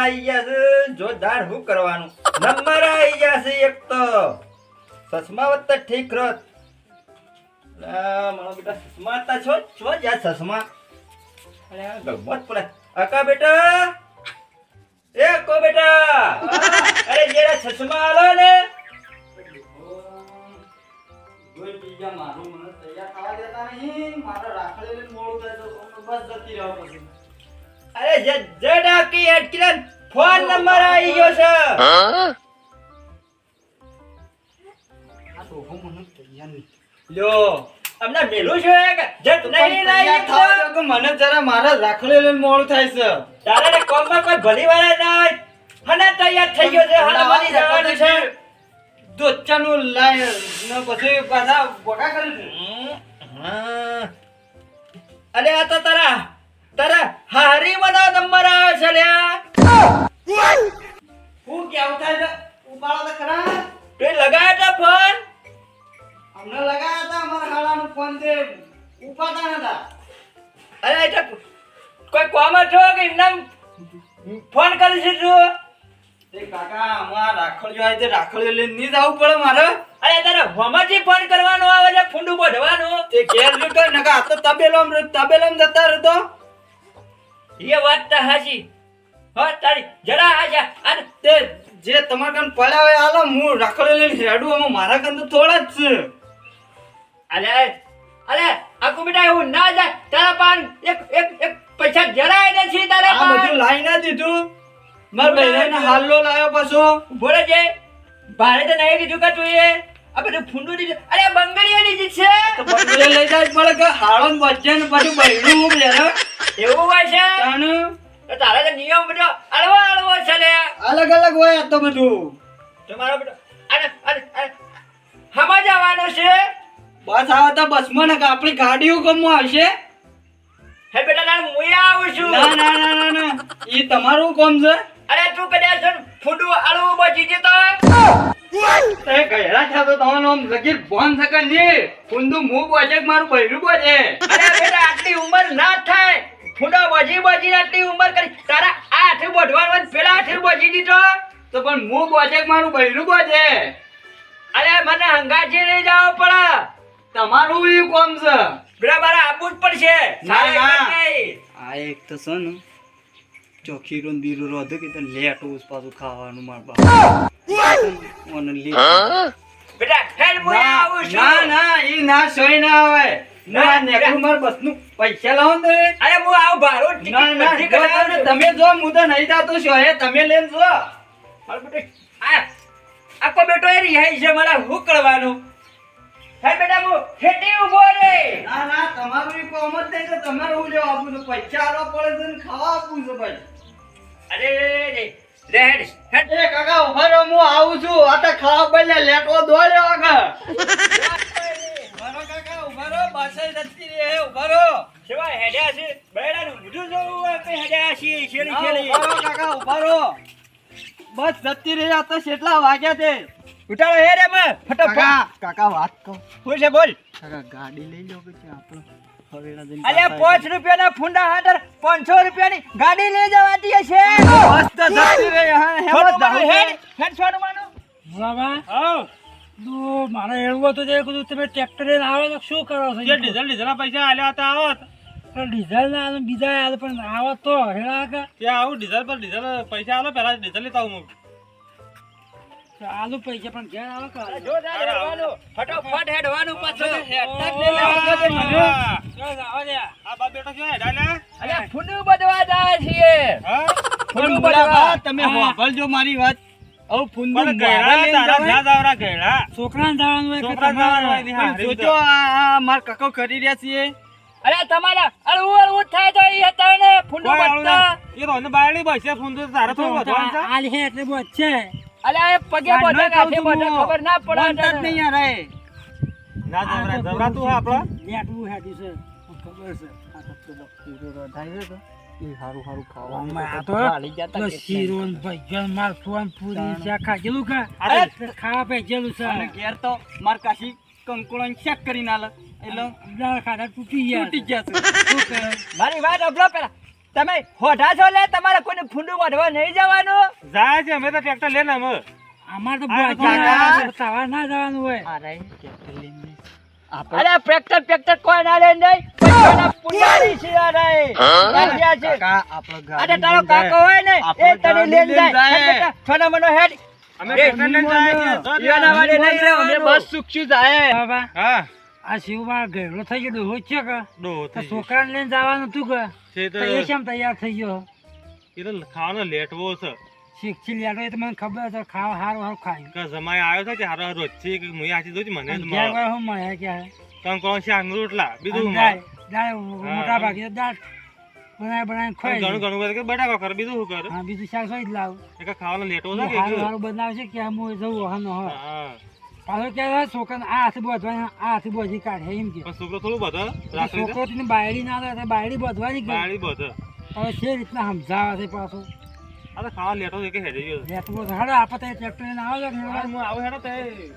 આવી ગયા છે જોરદાર શું કરવાનું નંબર આવી ગયા છે એક તો ચશ્મા વત્તા ઠીક રત મારો બેટા ચશ્મા હતા છો જા ચશ્મા અરે ગમત પડે અકા બેટા એ કો બેટા અરે જેરા ચશ્મા આલો ને જોઈ બીજા મારું મને તૈયાર થવા દેતા નહીં મારો રાખડેલી મોડું થાય તો બસ જતી રહો પછી અરે જડા કી હેડકિરન ફોન નંબર આવી ગયો છે આ તો હું મને તૈયાર નહીં લ્યો અમને મેલું છે કે જટ નહીં લાઈ થાવ કે મને જરા મારા રાખડેલી મોડું થાય છે તારે ને કોમમાં કોઈ ભલી વાળા ના હોય હને તૈયાર થઈ ગયો છે હાલ મારી જવાનું છે દોચાનું લાય ને પછી પાછા બોકા કરી અરે આ તો તારા હારી મને નંબર આવે છે લ્યા હું કેવું થાય છે ઉપાડો તો ખરા તે લગાયા તા ફોન અમને લગાયા તા અમારા હાલાનો ફોન તે ઉપાડતા નતા અરે એટલે કોઈ કોમ છો કે એમને ફોન કરી છે તું એ કાકા અમાર રાખડ્યો આય તે રાખડ્યો લઈને ની જાવું પડે મારે અરે તારે હોમાંથી ફોન કરવાનો આવે છે ફૂંડું બોધવાનું તે ઘેર લૂટો નકા આ તો તબેલોમ જતા રહેતો એ વાત તો હાચી હો તારી જરા આજા અને તે જે તમાર કન પડ્યા હોય આલો હું રાખડ્યો લઈને હેડું અમે મારા કન તો થોડા જ છે અરે આકુ બેટા એવું ના જાય તારા પાન એક પૈસા જરાય નથી તારા પાન આ બધું લાઈ ના દીધું માર બહેરાને હાલ્લો લાયો પાછો બોલે છે ભારે તો નહીં દીધું કે તું એ આ બધું ફૂંડું દીધું અરે બંગડીઓ લીધી છે તો બંગડીઓ લઈ જાય પડે કે હાળો ને વજન બધું બહેરું બેરા એવું હોય છે તાનું તો તારા તો નિયમ બધો અળવો છે લે અલગ હોય આ તો બધું તમારો બધો અરે હમા જવાનો છે બસ આવા તો બસમાં ને આપણી ગાડીઓ કમમાં આવશે હે બેટા ના હું આવું છું ના ઈ તમારું કામ છે અરે તું કદાચ ફૂડું આળું બચી જતો તે ગયડા છે તો તમારો આમ લગીર બોન સકે ની ફૂંડું મુ બોજે મારું બૈરું બોજે અરે બેટા આટલી ઉંમર ના થાય ફૂંડો બજી આટલી ઉંમર કરી તારા આ આઠે બોઢવાનું પેલા આઠે બજી દીધો તો પણ મુ બોજે મારું બૈરું બોજે અરે મને હંગાજી લઈ જાવ પડે તમારું ઈ કામ છે બરાબર આબુ જ પડશે આ એક તો છે ને ચોખી રોન બીરો રોધો કે તને લેટો ઉસ પાછું ખાવાનું માર બા ઓને લે બેટા હેડ મોયા આવું છું ના ઈ ના સોય ના આવે ના નેકરું માર બસનું પૈસા લાવો ને અરે હું આવ ભારો ટિકિટ કરાવ ને તમે જો હું તો નહીં જાતો છો હે તમે લેન જો માર બેટા આકો બેટો એ રિહાઈ છે મારા હું કરવાનું હે બેટા મુ ખેટી ઉભો રે ના તમારું કોમ જ નહીં તો તમારે હું લેવા આપું તો પૈસા આલવા પડે છે ને ખાવા આપું છે ભાઈ અરે રે હેડ એ કાકા ઉભા રહો હું આવું છું આ તો ખાવા બલે લેટો દોડ્યો આગળ મારો કાકા ઉભા રહો બાસે જતી રે ઉભા રહો સેવા હેડ્યા છે બેડાનું બધું જોવું આપણે હેડ્યા છે છેલી કાકા ઉભા રહો બસ જતી રે આ તો કેટલા વાગ્યા તે ઉઠાડો હે રે મે ફટાફટ કાકા વાત કહો શું છે બોલ કાકા ગાડી લઈ લો કે આપણો હવેડા જઈને અલે 5 રૂપિયાના ફૂંડા હાટર 500 રૂપિયાની ગાડી લઈ જવાતી છે મસ્ત જતી રે હા હેમત હેડ છોડવાનો મુલાબા આવ દો મારે એળવો તો જે કીધું તમે ટ્રેક્ટર લઈને આવો તો શું કરો છો જે ડીઝલ પૈસા આલ્યા હતા આવત પણ ડીઝલ ના આલે બીજા આલે પણ આવો તો હેડા કે ત્યાં આવું ડીઝલ પૈસા આલો પહેલા ડીઝલ લેતા હું આલુ પૈસા પણ ઘેર આવો કે જો હેડવાનું ફટાફટ હેડવાનું પાછો હેડતા આ બાપ બેટો છે હેડાના અરે ફૂંડું બદવા જાય છે હા ફૂંડું બદવા તમે હોભળજો મારી વાત ઓ ફૂંડું ગયડા તારા ના દાવરા ગયડા છોકરાને દાવાનું હોય કે છોકરા દાવરા હોય ની જોજો આ માર કાકો કરી રહ્યા છીએ અરે તમારા અળવું થાય તો ઈ હતા ને ફૂંડું બદતા એ રોને બાયડી બસે ફોન તો તારે તો વધવાનું છે આલી હે એટલે બહુ છે અલે એ પગે બોધે કાઠે બોધે ખબર ના પડે નહીં યાર એ ના જવરા તું આપડો લેટવું હેડી છે ખબર છે આ તો પૂરો થાય છે તો એ હારું ખાવા આ તો શીરો ને ભજન માર ફોન પૂરી શાખા જેલું કા અરે ખાવા પે જેલું છે અને ઘેર તો માર કાશી કંકોળન ચેક કરી નાલે એટલે ખાડા તૂટી ગયા છે મારી વાત અબળો પેલા તમે હોઠા છો લે તમારે કોઈને ફૂંડું વાઢવા નહીં જવાનું જાય છે અમે તો ટ્રેક્ટર લઈને અમે અમાર તો આ તો બોજા સવાર ના જવાનું હોય અરે ટ્રેક્ટર કોઈ ના લે નહીં પૈસાના પુંડારી છે અરે રાખ્યા છે અરે તારો કાકો હોય ને એ તને લઈને જાય બેટા છોના મનો હેડ અમે ટ્રેક્ટર લઈને જાય છે યાના વાડે નહીં રહો અમે બસ સુખી જાય બાબા હા આ શિવમાં ઘેરો થઈ ગયો ડોહો છે કે ડો તો થઈ ગયો. છોકરાને લઈને જવાનું તું કે છે તો તો એ કેમ તૈયાર થઈ ગયો એ તો ખાવાનો લેટવો છે શીખી લેતો એ તો મને ખબર છે ખાવા હારું હારું ખાય કે જમાઈ આવ્યો છે કે હારો રોજ છે કે મુઈ આછી જોજી મને જ અગિયાર મળે વાર હું મળ્યા ક્યાં તન કોણ શાક નું રોટલા બીજું શું દાળ મળે? દાળ મોટા ભાગે તો દાળ બનાવીને ખવાય ઘણું ઘણું બધું કે બટાકો કરે બીજું શું કરે હા બીજું શાક સોઈ જ લાવું એક ખાવાનો લેટવો છે કે હારું હારું બનાવશે કે હું જવું હનો હ હા પાછો કે છોકરાને આ હાથે બોધવાની આ હાથે બોધી કાઢે એમ કે પણ છોકરો થોડું બધો રાખી છોકરો તેને બાયડી ના આવે તો બાયડી બોધવાની કે બાળી બધો હવે છે રીતના સમજાવે છે પાછો આ તો ખાવા લેટો છે કે હેડી ગયો લેટવો તો હાડો આપણે તો ટ્રેક્ટર લઈને આવો છો કે હા, હું આવું હેડો તે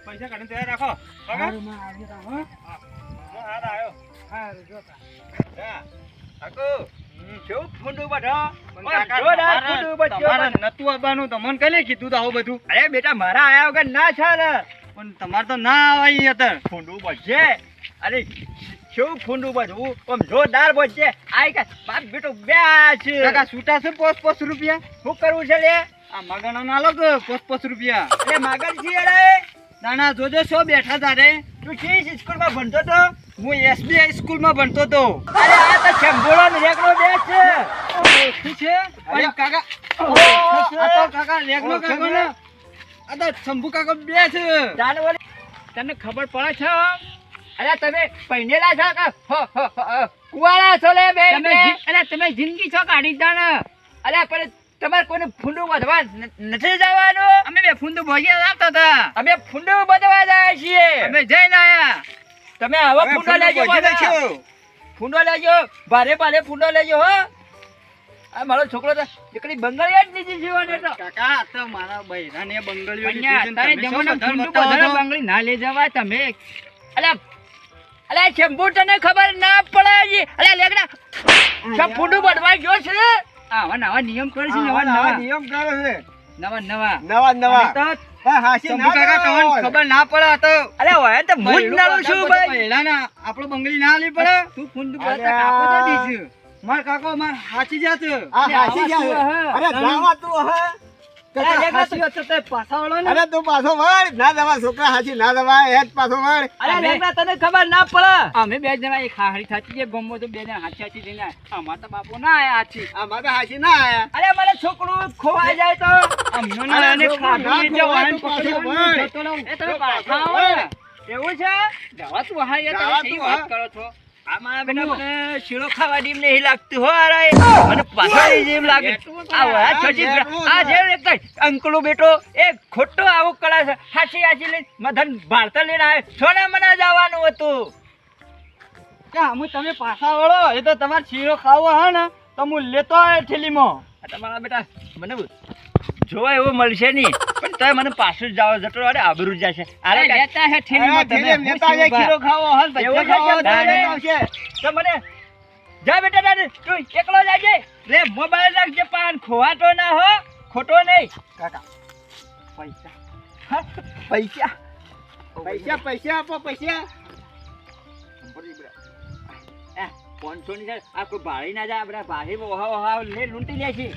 પૈસા કાઢીને તૈયાર રાખો બરાબર? હારું માં આવી તા હો હું હાર આવ્યો હારું જોતા કાકો શું ફૂંડું વાઢો કાકા, જોરદાર તમારે- ફૂંડું વાઢો. તમારે નતું આવવાનું તમને કઈ કીધું તો આવું બધું અરે બેટા મારા આયા વગર ના ચાલે પણ તમારે તો ના આવે અત્યારે ફૂંડું બચશે અરે શું ફૂંડું બચવું આમ જોરદાર બચશે આય કે બાપ બેટો બેસ કાકા છૂટા છે 5 રૂપિયા શું કરવું છે લે આ મગનો ના લો કે 5 રૂપિયા અરે માગર છી અરે દાણા જોજો છો બેઠા તારે તું કઈ સ્કૂલમાં ભણતો તો હું એસબીઆઈ સ્કૂલમાં ભણતો તો અરે આ તો ચંબોળો ને રેકડો બેસ છે ઓળખું છે પણ કાકા આ તો કાકા રેગનો કાકો ને આ તો શંભુ કાકો બે છે જાનવરી તને ખબર પડે છે અરે તમે પહેરેલા છો કે કુવાળા છો લે બે અરે તમે જિંદગી છો કાઢી દાને અરે પણ તમારે કોઈને ફૂંડું વધવા નથી જવાનું અમે બે ફૂંદો ભોગિયા આવતા હતા અમે ફૂંડું બધવા જાય છીએ અમે જઈને આયા તમે હવે ફૂંડો લેજો પાછા. ફૂંડો લેજો ભારે ભારે ફૂંડો લેજો હો આ મારો છોકરો તો એકડી બંગળિયા જ નીચે જીવવાનો હતો કાકા આ તો મારા બૈરાને બંગડીઓ પૈયા તારે જમોને ફૂંડું વધારે બંગડી ના લઈ જવાય તમે અલ્યા અલ્યા શંભુ તને ખબર ના પડે હજી અલ્યા લેગડા સબ ફૂંડું બધવા ગયો છે આવા નવા નિયમ કરે છે નવા નવા નિયમ કરે છે નવા નવા નવા તો શંભુ કાકા તમને ખબર ના પડે આ તો અલ્યા હોય તો હું જ નાનું છું ભાઈ પહેલાના આપણો બંગડી ના આલી પડે તું ફૂંડું બોલતા કાપો તો દીધું માર કાકો માર હાચી જાત હાચી જાત. અરે જાવા તું હે અરે લેગડા હાચી વાત છે તે પાછા વળો ને અરે તું પાછો વળ ના દવા છોકરા હાચી ના દવા એ જ પાછો વળ અલ્યા લેગડા તને ખબર ના પડે અમે બે જણા એક હાહડી થાચી જે ગમો તો બે જણા હાચી હાચી જઈને આયા. અમાર તો બાપુ ના આયા હાચી આ મારે હાચી ના આયા અરે મારે છોકરું ખોવાઈ જાય તો અમને અરે ના છોકરું ખાધું ના લઈ જાઓ, ખવાય આને તો પાછો પકડી વળ. જતો રહું. એ તમે પાછા આવો ને. એવું છે જવા તું વહાય યાર, જવા તમે તું શી વાત હા. કરો છો આ મારા બેટા મને શીરો ખાવા દીમ નહીં લાગતું હો અરે મને પાછળ જેમ લાગે આ વયા છોટી આ જે એક અંકલો બેટો એ ખોટો આવું કરે છે હાચી હાચી લઈને મધન ભારતા લઈને આવે સોના મને જવાનું હતું કે હું તમે પાછા વળો એ તો તમારે શીરો ખાવો હે ને તો હું લેતો આવ્યો થેલીમાં આ તમારા બેટા મને જોવા એવું મળશે નહીં પણ તમે મને પાછું જ જાવ જતો અરે આબરૂ જ જશે અરે અરે લેતા હે ઠેલીમાં તમે. ઠેલીમાં લેતા હું આવ્યા, શિવભા. શીરો ખાવો હે ને એવું ભજીયા ખાવો છે હે તારે? તો આવશે તો મને જા બેટા દાદી તું એકલો જાજે લે મોબાઈલ રાખજે પાન ખોવાતો ના હો ખોટો નહીં કાકા પૈસા હા, પૈસા પૈસા પૈસા આપો પૈસા 500 ની છે આ કોઈ ભાડી ના જાય આપડા ભાઈ ઓહા લે લૂંટી લે છે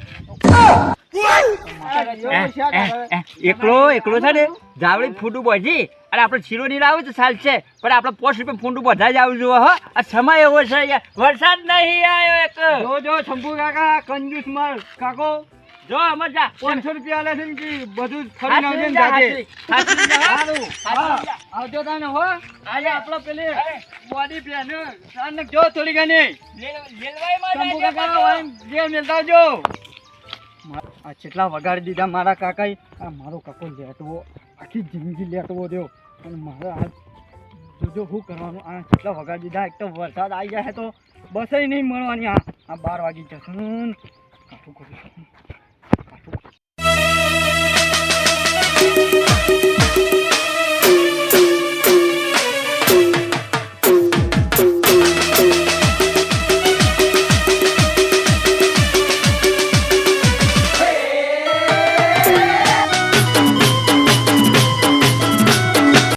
એકલો છે ને જાવડી ફૂટું બોજી અને આપણે શીરો ની લાવે તો ચાલશે પણ આપણે 5 રૂપિયા ફૂટું બધા જ આવું જોઈએ હો આ સમય એવો છે યાર વરસાદ નહીં આવ્યો એક જો શંભુ કાકા કંજૂસ માર કાકો જો અમર જા 500 રૂપિયા આલે છે ને કે બધું ફરી હાચી આવજે ને જા, જાજે હાચી. હા, આવજો તાને હો આજે આપણો પેલી બોડી પેન તાને જો થોડી ઘણી શંભુ કાકા હોય ને જે મેલતા આવજો આ કેટલા વગાડી દીધા મારા કાકાએ આ મારો કાકો લેટવો આખી જિંદગી લેટવો દ્યો અને મારે આ જોજો શું કરવાનું આ કેટલા વગાડી દીધા એક તો વરસાદ આવી જાય તો બસ નહીં મળવાની આ 12 વાગી જશે કાઠું કરું